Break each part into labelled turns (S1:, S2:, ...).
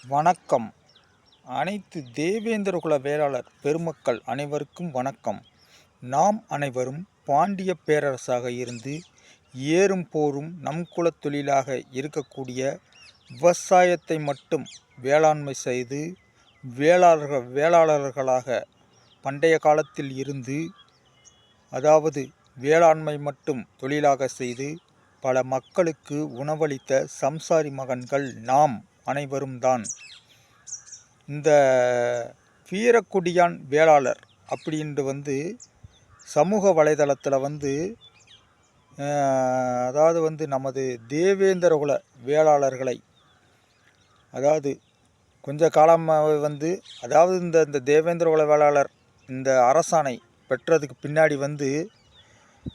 S1: வணக்கம். அனைத்து தேவேந்திரகுல வேளாளர் பெருமக்கள் அனைவருக்கும் வணக்கம். நாம் அனைவரும் பாண்டிய பேரரசாக இருந்து ஏறும் போரும் நம் குலத் தொழிலாக இருக்கக்கூடிய விவசாயத்தை மட்டும் வேளாண்மை செய்து வேளாளர்களாக பண்டைய காலத்தில் இருந்து, அதாவது வேளாண்மை மட்டும் தொழிலாக செய்து பல மக்களுக்கு உணவளித்த சம்சாரி மகன்கள் நாம் அனைவரும் தான். இந்த வீரக்குடியான் வேளாளர் அப்படின்ட்டு சமூக வலைதளத்தில் அதாவது நமது தேவேந்திரகுல வேளாளர்களை, அதாவது கொஞ்ச காலமாக அதாவது இந்த தேவேந்திரகுல வேளாளர் இந்த அரசாணை பெற்றதுக்கு பின்னாடி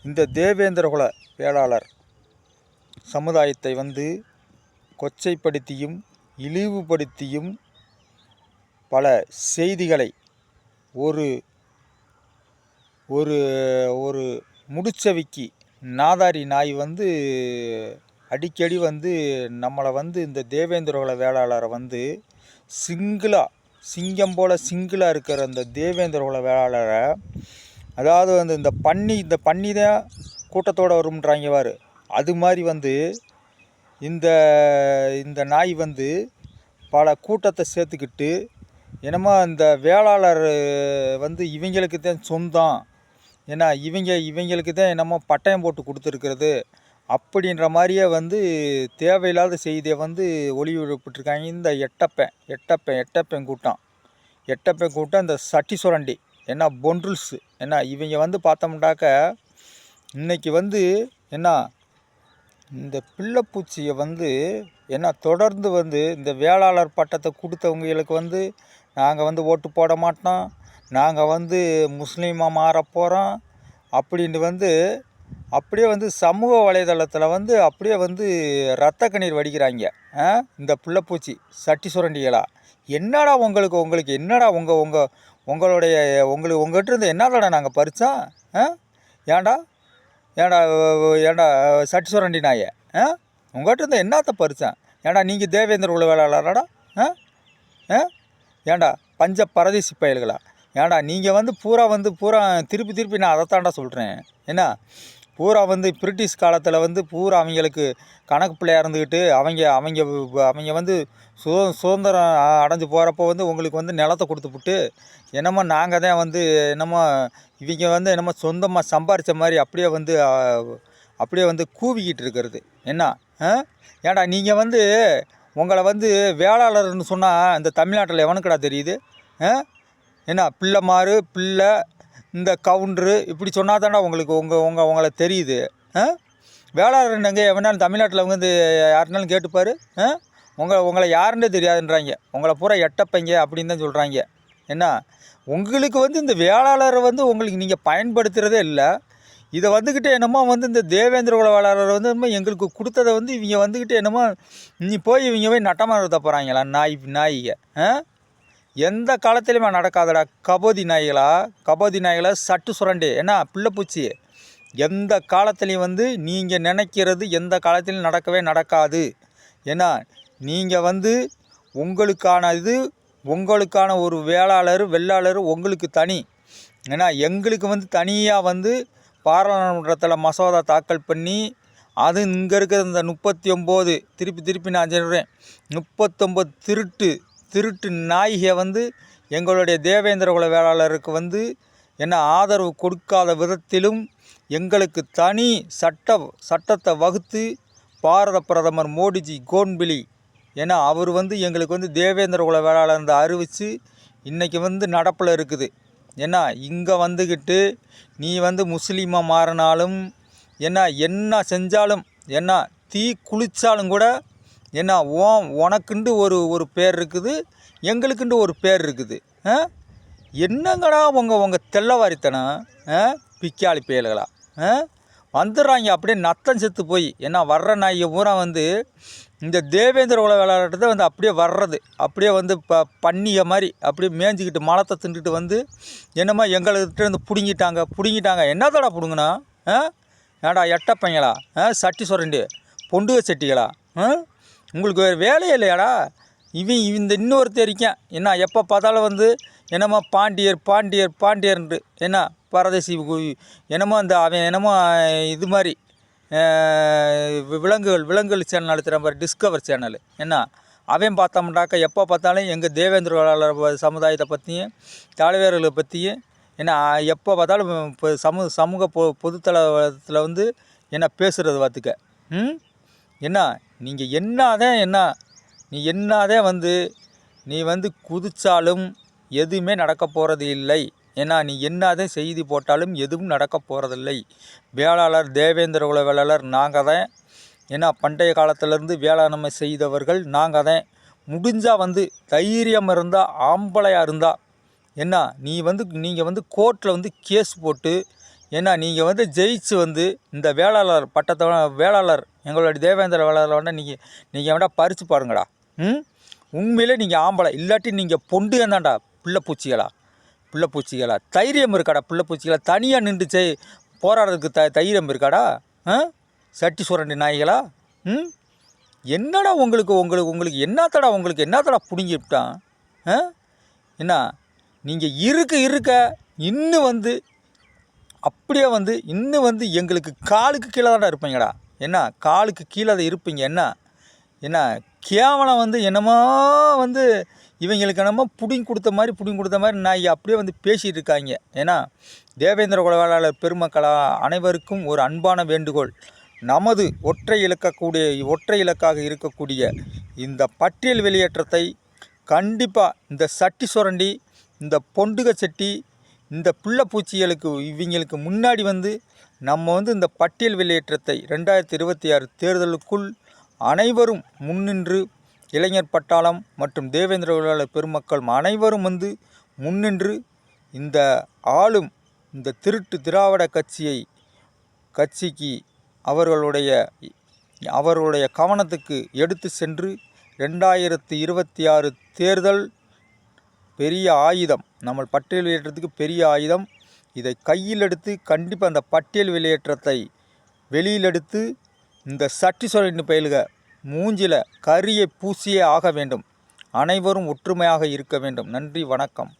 S1: இந்த தேவேந்திரகுல வேளாளர் சமுதாயத்தை கொச்சைப்படுத்தியும் இழிவுபடுத்தியும் பல செய்திகளை ஒரு ஒரு ஒரு முடிச்சவிக்கு நாதாரி நாய் அடிக்கடி நம்மளை இந்த தேவேந்திரகுல வேளாளரை சிங்கம் போல் சிங்கிளாக இருக்கிற அந்த தேவேந்திரகுல வேளாளரை, அதாவது இந்த பன்னி தான் கூட்டத்தோடு வரும்ன்றாங்க வாரு, அது மாதிரி இந்த நாய் பல கூட்டத்தை சேர்த்துக்கிட்டு என்னமோ இந்த வேளாளர் இவங்களுக்கு தான் சொந்தம், ஏன்னா இவங்களுக்கு தான் என்னமோ பட்டயம் போட்டு கொடுத்துருக்கிறது அப்படின்ற மாதிரியே தேவையில்லாத செய்தியை ஒளிபரப்பிட்டுருக்காங்க. இந்த எட்டப்பன் கூட்டம் இந்த சட்டி சுரண்டி என்ன பொன்ருல்ஸு என்ன இவங்க பார்த்தோம்னாக்க இன்றைக்கி என்ன இந்த பிள்ளைப்பூச்சியை என்ன தொடர்ந்து இந்த வேளாளர் பட்டத்தை கொடுத்தவங்களுக்கு நாங்கள் ஓட்டு போட மாட்டோம், நாங்கள் முஸ்லீமாக மாற போகிறோம் அப்படின்ட்டு அப்படியே சமூக வலைதளத்தில் அப்படியே ரத்த கண்ணீர் வடிக்கிறாங்க. இந்த பிள்ளைப்பூச்சி சட்டி சுரண்டிகளா, என்னடா உங்களுக்கு என்னடா உங்கள்கிட்ட இருந்து என்னடா நாங்கள் பறித்தோம்? ஏண்டா சட்டி சுரண்டி நாயே, உங்கள்கிட்ட இருந்து என்னத்தை பறித்தேன்? ஏண்டா நீங்கள் தேவேந்திரகுல வேளாளராடா? ஏண்டா பஞ்ச பரதேசி பயல்களா? ஏண்டா நீங்கள் பூரா திருப்பி நான் அதைத்தாண்டா சொல்கிறேன். என்ன பூரா பிரிட்டிஷ் காலத்தில் பூரா அவங்களுக்கு கணக்கு பிள்ளையாக இருந்துக்கிட்டு அவங்க சுதந்திரம் அடைஞ்சு போகிறப்போ உங்களுக்கு நிலத்தை கொடுத்துப்புட்டு என்னமோ நாங்கள் தான் என்னமோ இவங்க என்னமோ சொந்தமாக சம்பாரித்த மாதிரி அப்படியே கூவிக்கிட்டு இருக்கிறது. என்ன ஏண்டா நீங்கள் உங்களை வேளாளர்னு சொன்னால் இந்த தமிழ்நாட்டில் எவனுக்குடா தெரியுது? என்ன பிள்ளை இந்த கவுண்டரு இப்படி சொன்னால் தாண்டா உங்களுக்கு உங்களை தெரியுது. வேளாளர்னுங்க எவனாலும் தமிழ்நாட்டில் யாருனாலும் கேட்டுப்பார், உங்களை யாருன்னே தெரியாதுன்றாங்க. உங்களை பூரா எட்டப்பைங்க அப்படின்னு தான் சொல்கிறாங்க. என்ன உங்களுக்கு இந்த வேளாளரை உங்களுக்கு நீங்கள் பயன்படுத்துகிறதே இல்லை. இதை என்னமோ இந்த தேவேந்திரகுல வேளாளர் என்னமோ எங்களுக்கு கொடுத்ததை இவங்க என்னமோ இவங்க போய் நட்டமாக தப்புறாங்களா? நாய்க எந்த காலத்துலையுமே நடக்காதடா கபோதி நாய்களா சட்டு சுரண்டி என்ன பிள்ளைப்பூச்சி, எந்த காலத்துலேயும் நீங்கள் நினைக்கிறது எந்த காலத்துலையும் நடக்கவே நடக்காது. ஏன்னா நீங்கள் உங்களுக்கான ஒரு வெள்ளாளர் உங்களுக்கு தனி. ஏன்னா எங்களுக்கு தனியாக பாராளுமன்றத்தில் மசோதா தாக்கல் பண்ணி அது இங்கே இருக்கிற இந்த 39 திருப்பி நான் சொல்கிறேன் 39 திருட்டு நாய்கை எங்களுடைய தேவேந்திரகுல வேளாளருக்கு என்ன ஆதரவு கொடுக்காத விதத்திலும் எங்களுக்கு தனி சட்டத்தை வகுத்து பாரத பிரதமர் மோடிஜி கோன்பிலி ஏன்னா அவர் எங்களுக்கு தேவேந்திரகுல வேளாளர் அறிவித்து இன்றைக்கி நடப்பில் இருக்குது. ஏன்னா இங்கே வந்துக்கிட்டு நீ முஸ்லீமாக மாறினாலும் என்ன செஞ்சாலும் என்ன தீ குளித்தாலும் கூட என்ன உனக்குண்டு ஒரு பேர் இருக்குது, எங்களுக்குண்டு ஒரு பேர் இருக்குது. என்னங்கடா உங்கள் தெல்லவாரித்தனம்? பிக்காளி பயல்களா வந்துடுறாங்க அப்படியே நத்தம் செத்து போய். ஏன்னா வர்ற நாயை பூரா இந்த தேவேந்திரகுல வேளாளர்கிட்ட அப்படியே வர்றது அப்படியே பன்னிய மாதிரி அப்படியே மேய்ஞ்சிக்கிட்டு மலத்தை தின்றுட்டு என்னமோ எங்கள்கிட்ட பிடுங்கிட்டாங்க. என்னத்தடா பிடுங்கண்ணா? ஏடா எட்டப்பைங்களா, சட்டி சுரண்டி பொண்டுக சட்டிகளா, உங்களுக்கு வேறு வேலையே இல்லையாடா? இந்த இன்னொருத்தர் இருக்கேன் என்ன, எப்போ பார்த்தாலும் வந்து என்னமோ பாண்டியர் பாண்டியர் பாண்டியர்ன்ட்டு என்ன பரதேசி என்னமோ அந்த அவன் என்னமோ இது மாதிரி விலங்குகள் சேனல் நடத்துகிற மாதிரி டிஸ்கவர் சேனல் என்ன, அவன் பார்த்தோம்னாக்கா எப்போ பார்த்தாலும் எங்கள் தேவேந்திர வேளாளர் சமுதாயத்தை பற்றியும் தலைவர்களை பற்றியும் என்ன எப்போ பார்த்தாலும் இப்போ சமூக பொதுத்தளத்தில் வந்து என்ன பேசுகிறது பார்த்துக்க. என்ன நீங்கள் என்னதான் வந்து நீ வந்து குதித்தாலும் எதுவுமே நடக்க போகிறது இல்லை. ஏன்னா நீ என்னதான் செய்தி போட்டாலும் எதுவும் நடக்க போகிறதில்லை. வேளாளர் தேவேந்திர குல வேளாளர் நாங்கள் தான். ஏன்னா பண்டைய காலத்திலேருந்து வேளாண்மை செய்தவர்கள் நாங்கள் தான். முடிஞ்சால் வந்து தைரியம் இருந்தால் ஆம்பளையாக இருந்தால் என்ன நீங்கள் வந்து கோர்ட்டில் வந்து கேஸ் போட்டு ஏன்னா நீங்கள் வந்து ஜெயிச்சு வந்து இந்த வேளாளர் பட்டத்தை வேளாளர் எங்களுடைய தேவேந்திர வேளாளர் வேண்டாம் நீங்கள் வேண்டாம் பறித்து பாருங்கடா. உண்மையிலே நீங்கள் ஆம்பளை இல்லாட்டி நீங்கள் பொண்டு என்னண்டா பிள்ளை பூச்சிகளா தைரியம் இருக்காடா? பிள்ளை பூச்சிகளா தனியாக நின்று போராடுறதுக்கு தைரியம் இருக்காடா? சட்டி சுரண்டி நாய்களா? என்னடா உங்களுக்கு என்னத்தடா பிடுங்கி விட்டான்? என்ன நீங்கள் இருக்க இன்னும் வந்து அப்படியே வந்து இன்னும் வந்து எங்களுக்கு காலுக்கு கீழே தான்டா இருப்பீங்கடா. என்ன காலுக்கு கீழே அதை இருப்பீங்க. என்ன கேவலம் வந்து என்னமோ வந்து இவங்களுக்கு என்னமோ புடிங்கி கொடுத்த மாதிரி நான் அப்படியே வந்து பேசிகிட்டு இருக்காங்க. ஏன்னா தேவேந்திர குல வேளாளர் பெருமக்களா அனைவருக்கும் ஒரு அன்பான வேண்டுகோள். நமது ஒற்றை இலக்காக இருக்கக்கூடிய இந்த பட்டியல் வெளியேற்றத்தை கண்டிப்பாக இந்த சட்டி சுரண்டி இந்த பொண்டுக செட்டி இந்த பிள்ளை பூச்சிகளுக்கு இவங்களுக்கு முன்னாடி வந்து நம்ம வந்து இந்த பட்டியல் வெளியேற்றத்தை 2026 தேர்தலுக்குள் அனைவரும் முன்னின்று இளைஞர் பட்டாளம் மற்றும் தேவேந்திர வேளாளர் பெருமக்கள் அனைவரும் வந்து முன்னின்று இந்த ஆளும் இந்த திருட்டு திராவிட கட்சிக்கு அவர்களுடைய கவனத்துக்கு எடுத்து சென்று 2026 தேர்தல் பெரிய ஆயுதம், நம்ம பட்டியல் வெளியேற்றத்துக்கு பெரிய ஆயுதம். இதை கையில் எடுத்து கண்டிப்பாக அந்த பட்டியல் வெளியேற்றத்தை வெளியில் எடுத்து இந்த சட்டி சுரண்டி பயலுக மூஞ்சில கரியை பூசியே ஆக வேண்டும். அனைவரும் ஒற்றுமையாக இருக்க வேண்டும். நன்றி, வணக்கம்.